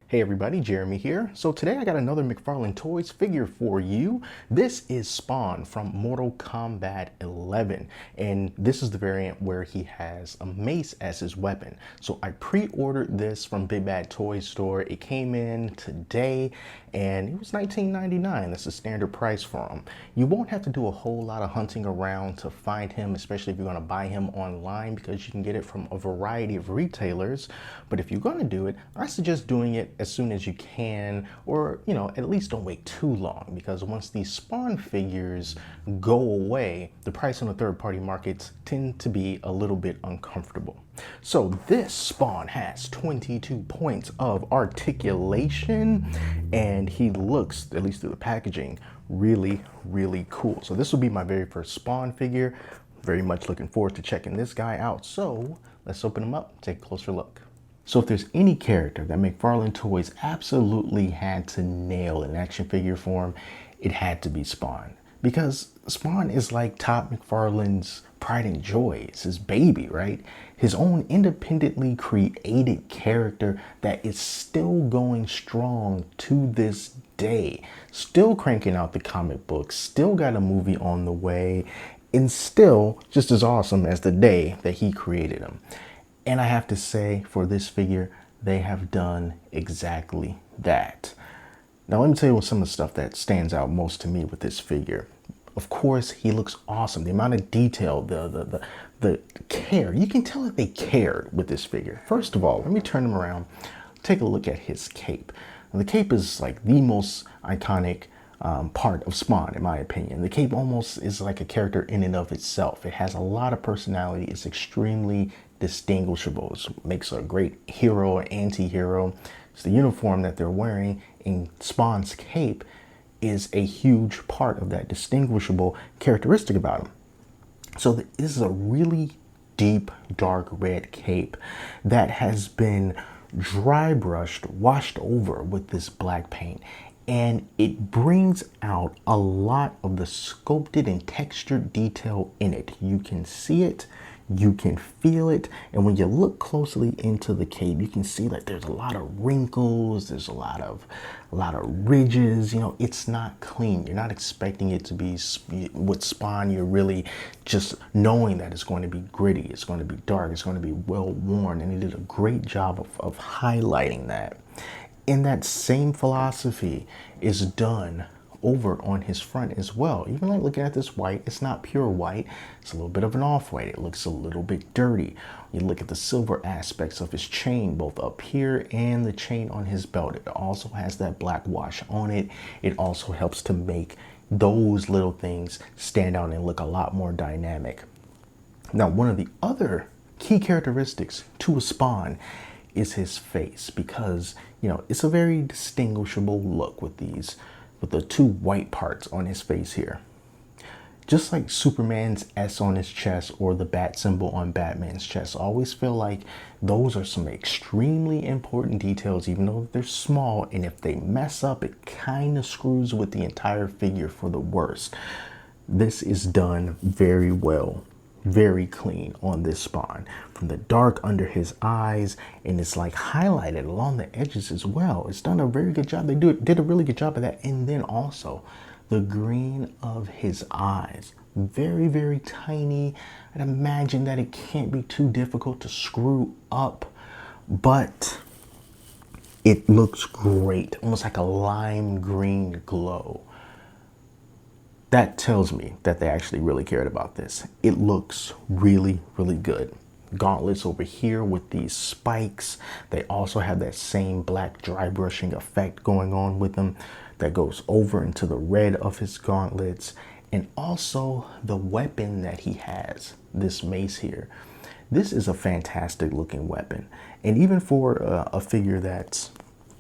Hey everybody, Jeremy here. So today I got another McFarlane Toys figure for you. This is Spawn from Mortal Kombat 11, and this is the variant where he has a mace as his weapon. So I pre-ordered this from Big Bad Toy Store. It came in today, and it was $19.99. That's the standard price for him. You won't have to do a whole lot of hunting around to find him, especially if you're going to buy him online, because you can get it from a variety of retailers. But if you're going to do it, I suggest doing it as soon as you can, or at least don't wait too long, because once these Spawn figures go away, the price on the third-party markets tend to be a little bit uncomfortable. So this Spawn has 22 points of articulation, and he looks, at least through the packaging, really cool. So this will be my very first Spawn figure. Very much looking forward to checking this guy out. So let's open him up, take a closer look. So if there's any character that McFarlane Toys absolutely had to nail in action figure form, it had to be Spawn. Because Spawn is like Todd McFarlane's pride and joy. It's his baby, right? His own independently created character that is still going strong to this day. Still cranking out the comic books, still got a movie on the way, and still just as awesome as the day that he created him. And I have to say, for this figure, they have done exactly that. Now, let me tell you some of the stuff that stands out most to me with this figure. Of course, he looks awesome. The amount of detail, the care. You can tell that they cared with this figure. First of all, let me turn him around. Take a look at his cape. Now, the cape is like the most iconic part of Spawn, in my opinion. The cape almost is like a character in and of itself. It has a lot of personality. It's extremely distinguishable. It makes a great hero or anti-hero. It's the uniform that they're wearing in Spawn's cape is a huge part of that distinguishable characteristic about him. So this is a really deep, dark red cape that has been dry brushed, washed over with this black paint. And it brings out a lot of the sculpted and textured detail in it. You can see it, you can feel it, and when you look closely into the cape, you can see that there's a lot of wrinkles, there's a lot of ridges. It's not clean. You're not expecting it to be with Spawn. You're really just knowing that it's going to be gritty, it's going to be dark, it's going to be well worn, and they did a great job of highlighting that. And that same philosophy is done over on his front as well. Even like looking at this white, it's not pure white. It's a little bit of an off-white. It looks a little bit dirty. You look at the silver aspects of his chain, both up here and the chain on his belt. It also has that black wash on it. It also helps to make those little things stand out and look a lot more dynamic. Now, one of the other key characteristics to a Spawn is his face, because it's a very distinguishable look with the two white parts on his face here. Just like Superman's S on his chest or the bat symbol on Batman's chest, I always feel like those are some extremely important details, even though they're small, and if they mess up, it kind of screws with the entire figure for the worst. This is done very well. Very clean on this Spawn, from the dark under his eyes, and it's like highlighted along the edges as well. It's done a very good job. They did a really good job of that. And then also the green of his eyes, very tiny. I'd imagine that it can't be too difficult to screw up, but it looks great, almost like a lime green glow. That tells me that they actually really cared about this. It looks really good. Gauntlets over here with these spikes. They also have that same black dry brushing effect going on with them that goes over into the red of his gauntlets. And also the weapon that he has, this mace here. This is a fantastic looking weapon. And even for a figure that's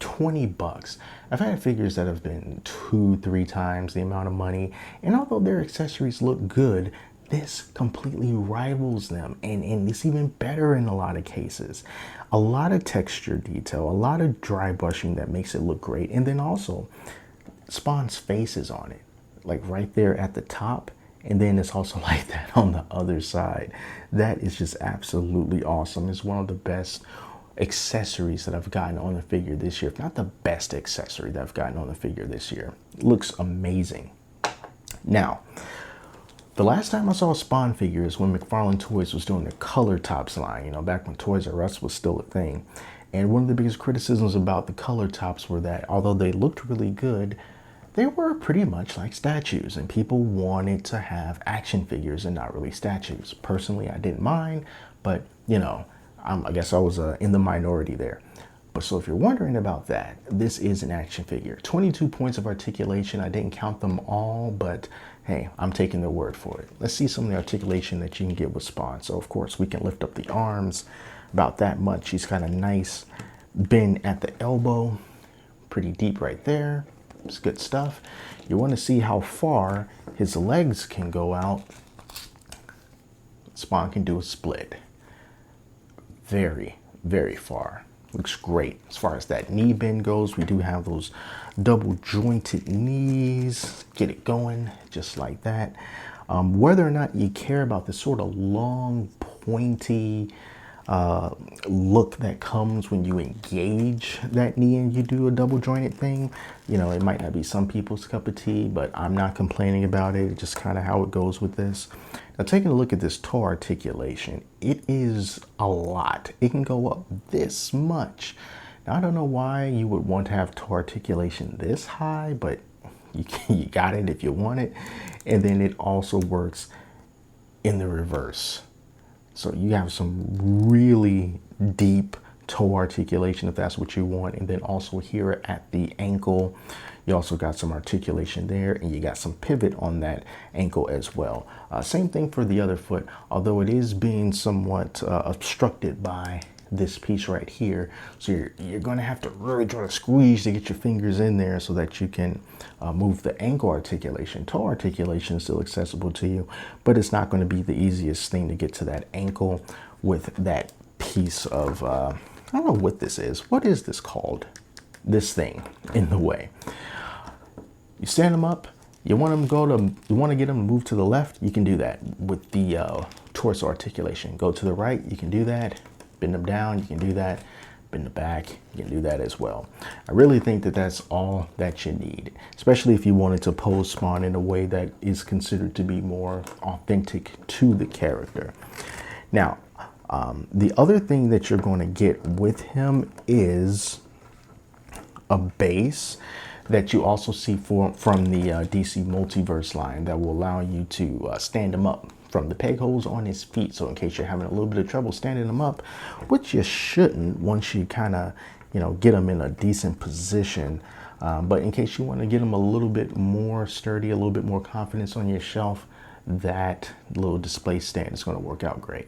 20 bucks. I've had figures that have been 2-3 times the amount of money, and although their accessories look good, this completely rivals them, and it's even better in a lot of cases. A lot of texture detail, a lot of dry brushing that makes it look great, and then also Spawn's face is on it, like right there at the top, and then it's also like that on the other side. That is just absolutely awesome. It's one of the best accessories that I've gotten on the figure this year, if not the best accessory that I've gotten on the figure this year. It looks amazing. Now, the last time I saw a Spawn figure is when McFarlane Toys was doing the Color Tops line, you know, back when Toys R Us was still a thing. And one of the biggest criticisms about the Color Tops were that although they looked really good, they were pretty much like statues, and people wanted to have action figures and not really statues. Personally, I didn't mind, but you know, I guess I was in the minority there. But so if you're wondering about that, this is an action figure. 22 points of articulation. I didn't count them all, but hey, I'm taking their word for it. Let's see some of the articulation that you can get with Spawn. So of course we can lift up the arms about that much. He's got a nice bend at the elbow, pretty deep right there. It's good stuff. You want to see how far his legs can go out. Spawn can do a split. Very, very far. Looks great. As far as that knee bend goes, we do have those double jointed knees. Get it going just like that. Whether or not you care about the sort of long, pointy look that comes when you engage that knee and you do a double jointed thing, you know, it might not be some people's cup of tea, but I'm not complaining about it. It's just kind of how it goes with this. Now, taking a look at this toe articulation, it is a lot. It can go up this much. Now, I don't know why you would want to have toe articulation this high, but you got it if you want it. And then it also works in the reverse. So you have some really deep toe articulation if that's what you want. And then also here at the ankle, you also got some articulation there, and you got some pivot on that ankle as well. Same thing for the other foot, although it is being somewhat obstructed by this piece right here. So you're going to have to really try to squeeze to get your fingers in there so that you can move the ankle articulation. Toe articulation is still accessible to you, but it's not going to be the easiest thing to get to that ankle with that piece of, I don't know what this is. What is this called? This thing in the way. You stand them up. You want to get them to move to the left. You can do that with the torso articulation. Go to the right. You can do that. Bend them down, you can do that. Bend the back, you can do that as well. I really think that that's all that you need, especially if you wanted to pose Spawn in a way that is considered to be more authentic to the character. Now, the other thing that you're going to get with him is a base that you also see from the DC Multiverse line that will allow you to stand him up from the peg holes on his feet. So in case you're having a little bit of trouble standing him up, which you shouldn't once you kind of, you know, get him in a decent position. But in case you want to get him a little bit more sturdy, a little bit more confidence on your shelf, that little display stand is going to work out great.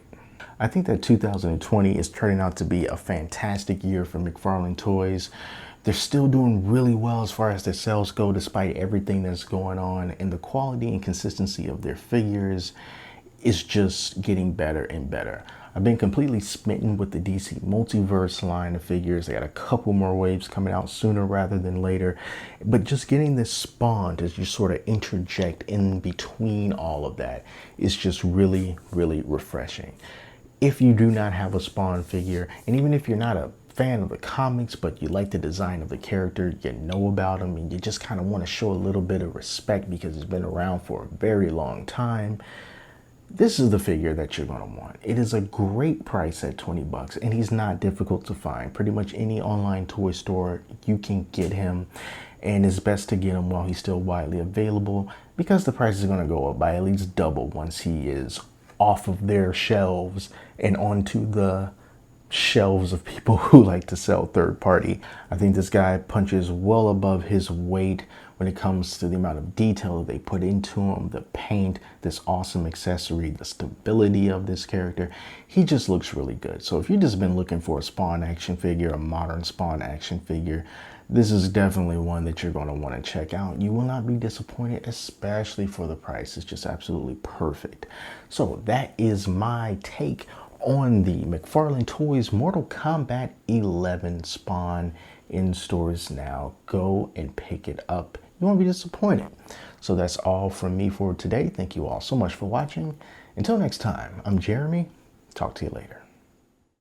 I think that 2020 is turning out to be a fantastic year for McFarlane Toys. They're still doing really well as far as their sales go, despite everything that's going on, and the quality and consistency of their figures is just getting better and better. I've been completely smitten with the DC Multiverse line of figures. They got a couple more waves coming out sooner rather than later. But just getting this Spawn to just sort of interject in between all of that is just really, really refreshing. If you do not have a Spawn figure, and even if you're not a fan of the comics, but you like the design of the character, you know about him, and you just kind of want to show a little bit of respect because it's been around for a very long time, this is the figure that you're going to want. It is a great price at 20 bucks, and he's not difficult to find. Pretty much any online toy store, you can get him, and it's best to get him while he's still widely available because the price is going to go up by at least double once he is off of their shelves and onto the shelves of people who like to sell third party. I think this guy punches well above his weight when it comes to the amount of detail that they put into him, the paint, this awesome accessory, the stability of this character. He just looks really good. So if you've just been looking for a Spawn action figure, a modern Spawn action figure, this is definitely one that you're going to want to check out. You will not be disappointed, especially for the price. It's just absolutely perfect. So that is my take on the McFarlane Toys Mortal Kombat 11 Spawn in stores now. Go and pick it up. You won't be disappointed. So that's all from me for today. Thank you all so much for watching. Until next time, I'm Jeremy. Talk to you later.